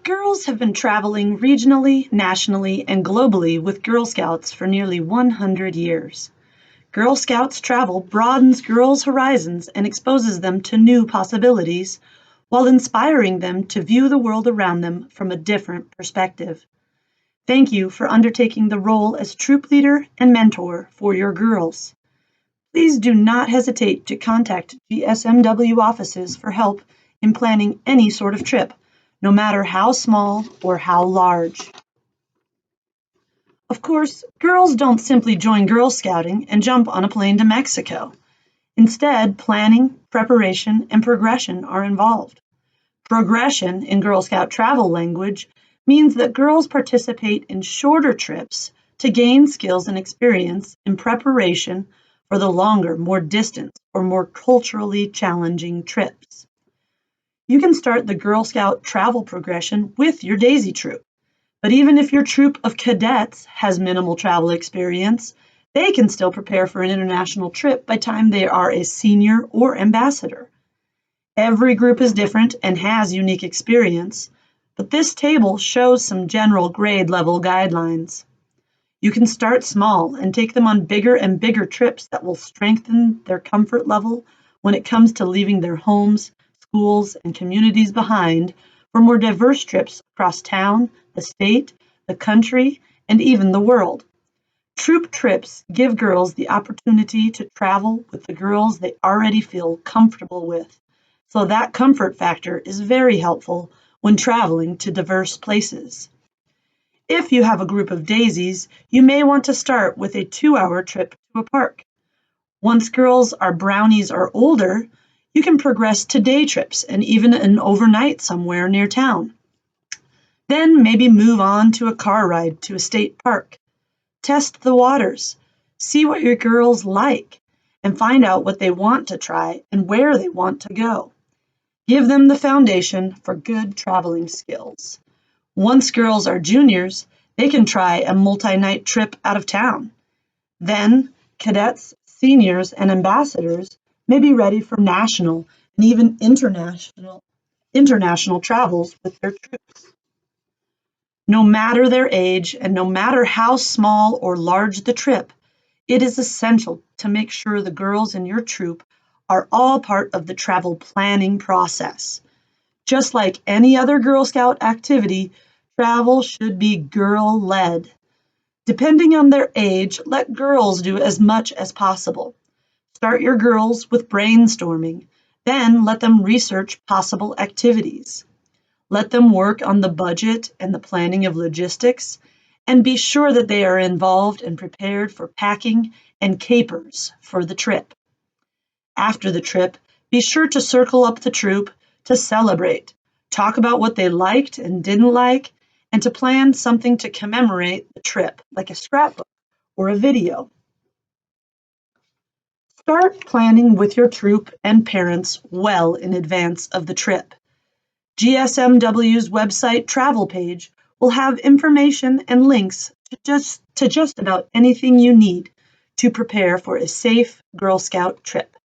Girls have been traveling regionally, nationally, and globally with Girl Scouts for nearly 100 years. Girl Scouts travel broadens girls' horizons and exposes them to new possibilities, while inspiring them to view the world around them from a different perspective. Thank you for undertaking the role as troop leader and mentor for your girls. Please do not hesitate to contact GSMW offices for help in planning any sort of trip, no matter how small or how large. Of course, girls don't simply join Girl Scouting and jump on a plane to Mexico. Instead, planning, preparation, and progression are involved. Progression in Girl Scout travel language means that girls participate in shorter trips to gain skills and experience in preparation for the longer, more distant, or more culturally challenging trips. You can start the Girl Scout travel progression with your Daisy Troop. But even if your troop of cadets has minimal travel experience, they can still prepare for an international trip by the time they are a senior or ambassador. Every group is different and has unique experience, but this table shows some general grade level guidelines. You can start small and take them on bigger and bigger trips that will strengthen their comfort level when it comes to leaving their homes, schools, and communities behind for more diverse trips across town, the state, the country, and even the world. Troop trips give girls the opportunity to travel with the girls they already feel comfortable with, so that comfort factor is very helpful when traveling to diverse places. If you have a group of daisies, you may want to start with a 2-hour trip to a park. Once girls are brownies or older, you can progress to day trips and even an overnight somewhere near town. Then maybe move on to a car ride to a state park. Test the waters, see what your girls like, and find out what they want to try and where they want to go. Give them the foundation for good traveling skills. Once girls are juniors, they can try a multi-night trip out of town. Then, cadets, seniors, and ambassadors may be ready for national and even international travels with their troops. No matter their age and no matter how small or large the trip, it is essential to make sure the girls in your troop are all part of the travel planning process. Just like any other Girl Scout activity, travel should be girl-led. Depending on their age, let girls do as much as possible. Start your girls with brainstorming, then let them research possible activities. Let them work on the budget and the planning of logistics, and be sure that they are involved and prepared for packing and capers for the trip. After the trip, be sure to circle up the troop to celebrate, talk about what they liked and didn't like, and to plan something to commemorate the trip, like a scrapbook or a video. Start planning with your troop and parents well in advance of the trip. GSMW's website travel page will have information and links to just about anything you need to prepare for a safe Girl Scout trip.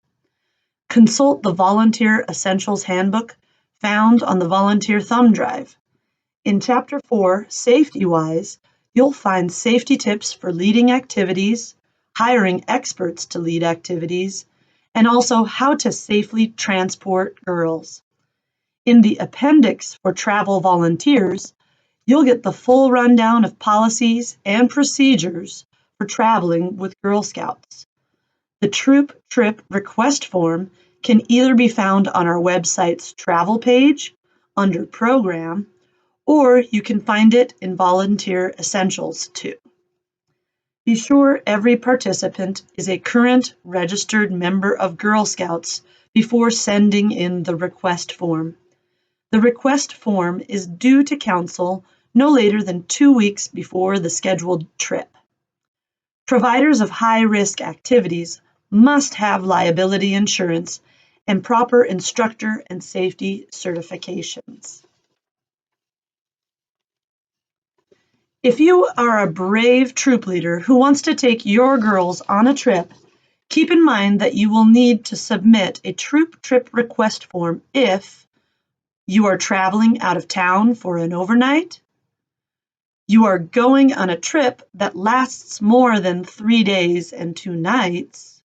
Consult the Volunteer Essentials Handbook found on the Volunteer Thumb Drive. In Chapter 4, Safety Wise, you'll find safety tips for leading activities, hiring experts to lead activities, and also how to safely transport girls. In the appendix for travel volunteers, you'll get the full rundown of policies and procedures for traveling with Girl Scouts. The troop trip request form can either be found on our website's travel page under program, or you can find it in Volunteer Essentials too. Be sure every participant is a current registered member of Girl Scouts before sending in the request form. The request form is due to Council no later than 2 weeks before the scheduled trip. Providers of high-risk activities must have liability insurance and proper instructor and safety certifications. If you are a brave troop leader who wants to take your girls on a trip, keep in mind that you will need to submit a troop trip request form if You are traveling out of town for an overnight. You are going on a trip that lasts more than 3 days and 2 nights.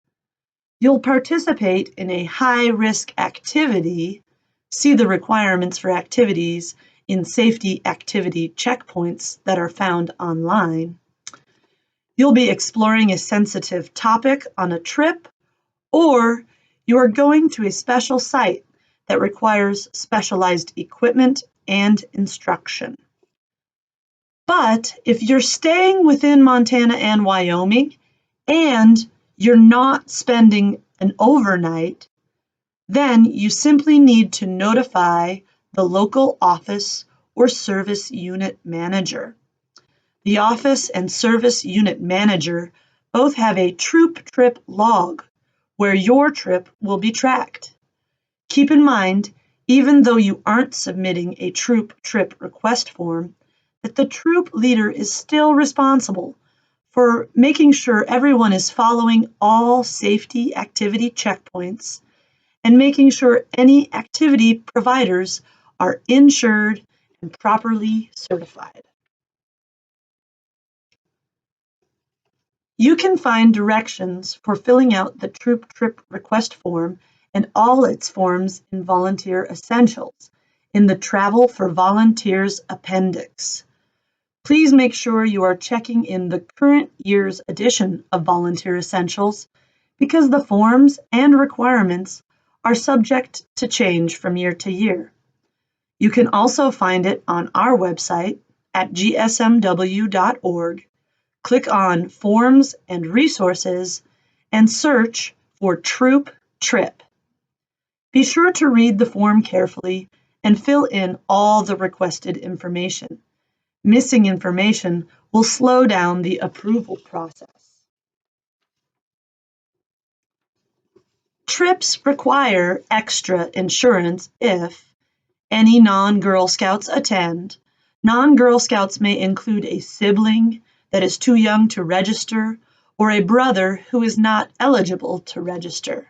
You'll participate in a high-risk activity. See the requirements for activities in safety activity checkpoints that are found online. You'll be exploring a sensitive topic on a trip, or you are going to a special site that requires specialized equipment and instruction. But if you're staying within Montana and Wyoming and you're not spending an overnight, then you simply need to notify the local office or service unit manager. The office and service unit manager both have a troop trip log where your trip will be tracked. Keep in mind, even though you aren't submitting a troop trip request form, that the troop leader is still responsible for making sure everyone is following all safety activity checkpoints and making sure any activity providers are insured and properly certified. You can find directions for filling out the troop trip request form and all its forms in Volunteer Essentials in the Travel for Volunteers appendix. Please make sure you are checking in the current year's edition of Volunteer Essentials because the forms and requirements are subject to change from year to year. You can also find it on our website at gsmw.org. Click on Forms and Resources and search for Troop Trip. Be sure to read the form carefully and fill in all the requested information. Missing information will slow down the approval process. Trips require extra insurance if any non-Girl Scouts attend. Non-Girl Scouts may include a sibling that is too young to register or a brother who is not eligible to register.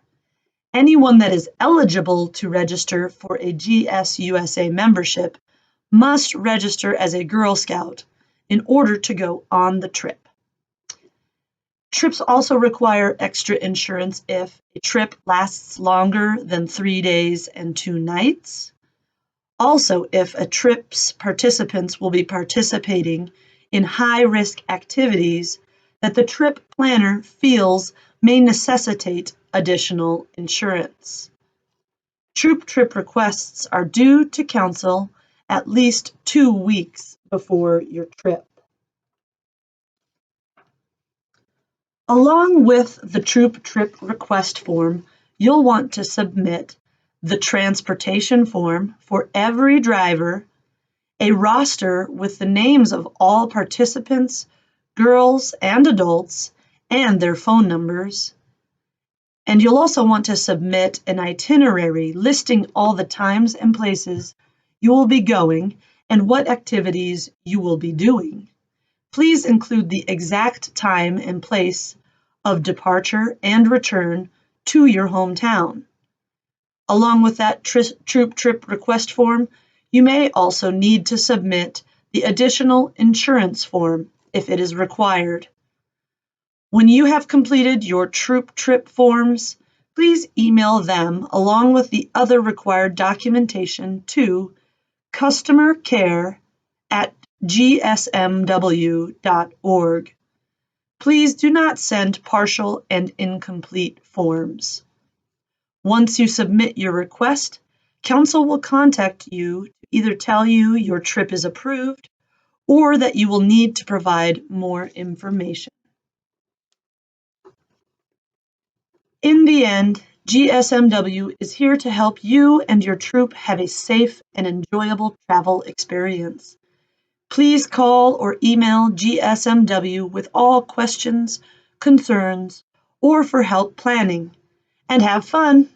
Anyone that is eligible to register for a GSUSA membership must register as a Girl Scout in order to go on the trip. Trips also require extra insurance if a trip lasts longer than 3 days and 2 nights. Also, if a trip's participants will be participating in high-risk activities that the trip planner feels may necessitate additional insurance. Troop trip requests are due to Council at least 2 weeks before your trip. Along with the troop trip request form, you'll want to submit the transportation form for every driver, a roster with the names of all participants, girls and adults, and their phone numbers. And you'll also want to submit an itinerary listing all the times and places you will be going and what activities you will be doing. Please include the exact time and place of departure and return to your hometown. Along with that troop trip request form, you may also need to submit the additional insurance form if it is required. When you have completed your troop trip forms, please email them along with the other required documentation to customercare@gsmw.org. Please do not send partial and incomplete forms. Once you submit your request, Council will contact you to either tell you your trip is approved or that you will need to provide more information. In the end, GSMW is here to help you and your troop have a safe and enjoyable travel experience. Please call or email GSMW with all questions, concerns, or for help planning. And have fun!